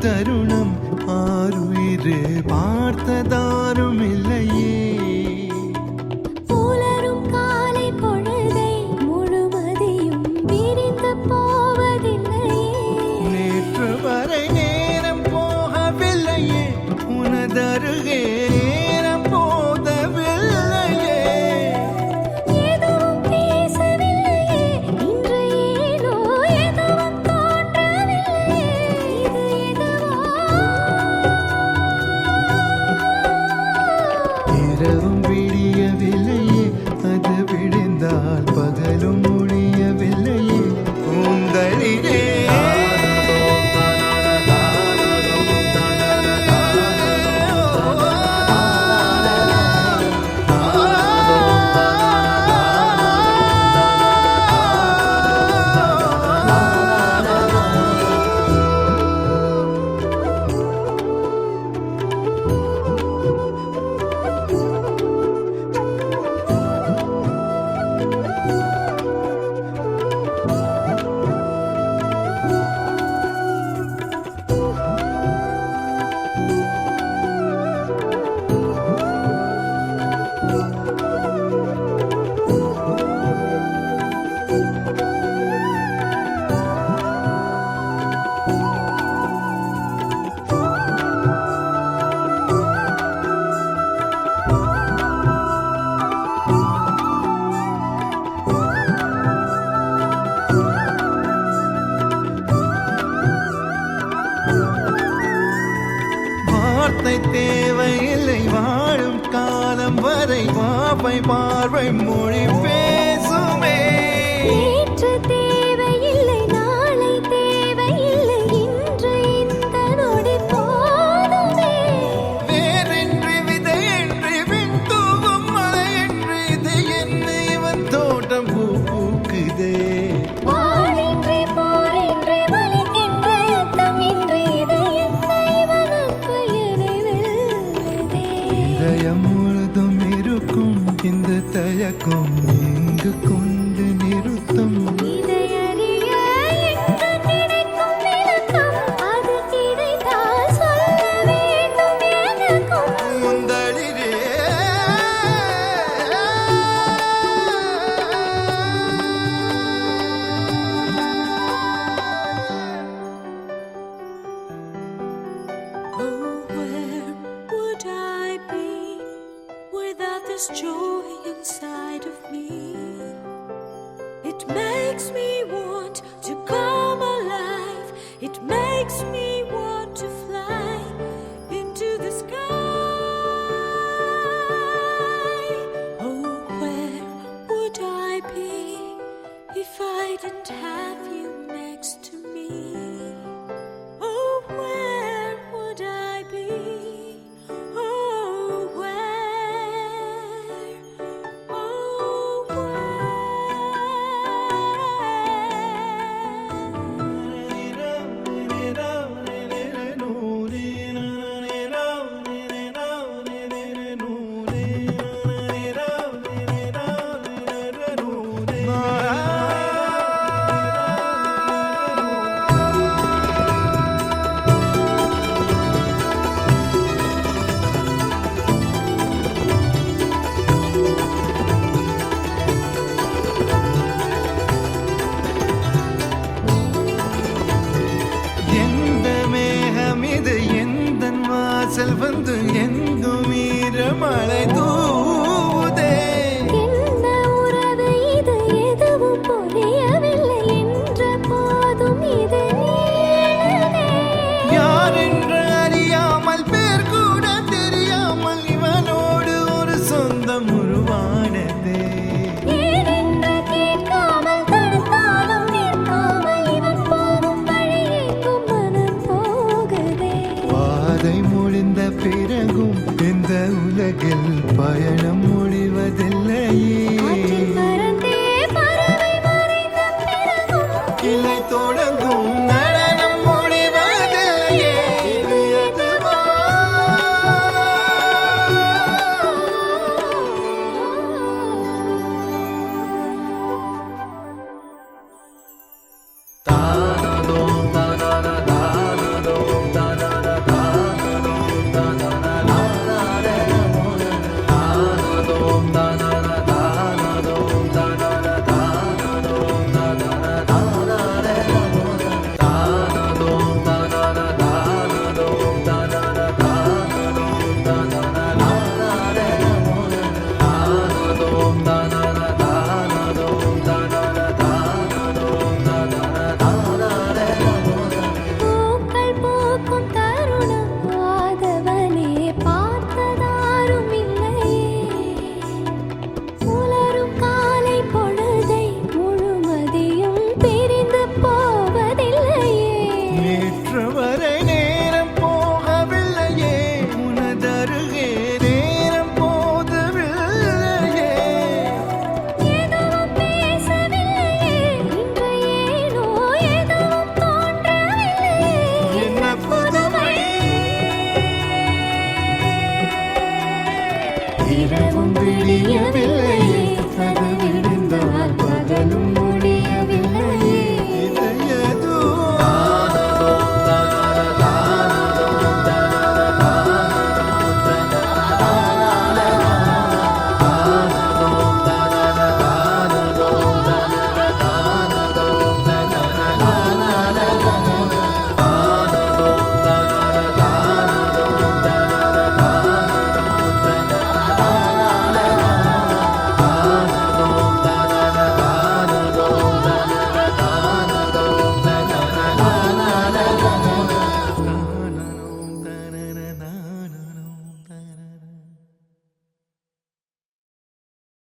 தருணம் ஆறுயிர் பார்த்ததாரும் இல்லையே. புலரும் காலை பொழுதை முழுமதியும் விரிந்து போவதில்லையே. நேற்று வரை நேரம் போகவில்லையே, உனதருகே நேரம் போதவில்லையே. எதுவும் பேசவில்லையே, இன்று ஏனோ எதுவும் தோன்றவில்லையே. இது எதுவோ இரவும் விடியவில்லையே, அது விடிந்தால் பகலும் முடியவில்லையே. கூந்தலிலே வார்த்தை தேவையில்லை, வாழும் காலம் வரை வாப்பை பார்வை மொழி பேசுமே. நேற்று தேவையில்லை, நாளை தேவையில்லை, இன்று இந்த நொடி போதுமே. வேறின்றி விதையின்றி விண் தூவும் மழையின்றி இது என்ன இவன் தோட்டம் பூ பூக்குதே. வாளின்றி போரின்றி வலிக்கின்ற யுத்தம் இன்றி இது என்ன இவன் அன்பு எதை வெல்லுதே. இதயம் முழுதும் இருக்கும் இந்த தயக்கம் எங்கு கொண்டு நிறுத்தம். இதை அறிய எங்கு கிடைக்கும் விளக்கம், அது கிடைத்தால் சொல்ல வேண்டும் எனக்கும். முந்தளிரே Oh, where would I be without this joy inside of me? It makes me want to come alive. It makes me want to fly into the sky. Oh, where would I be if I didn't have you next to me? Oh, where would I be? Oh, where? Oh, எந்த மேகம் இது எந்த வாசல் வந்து எங்கும் ஈர மழை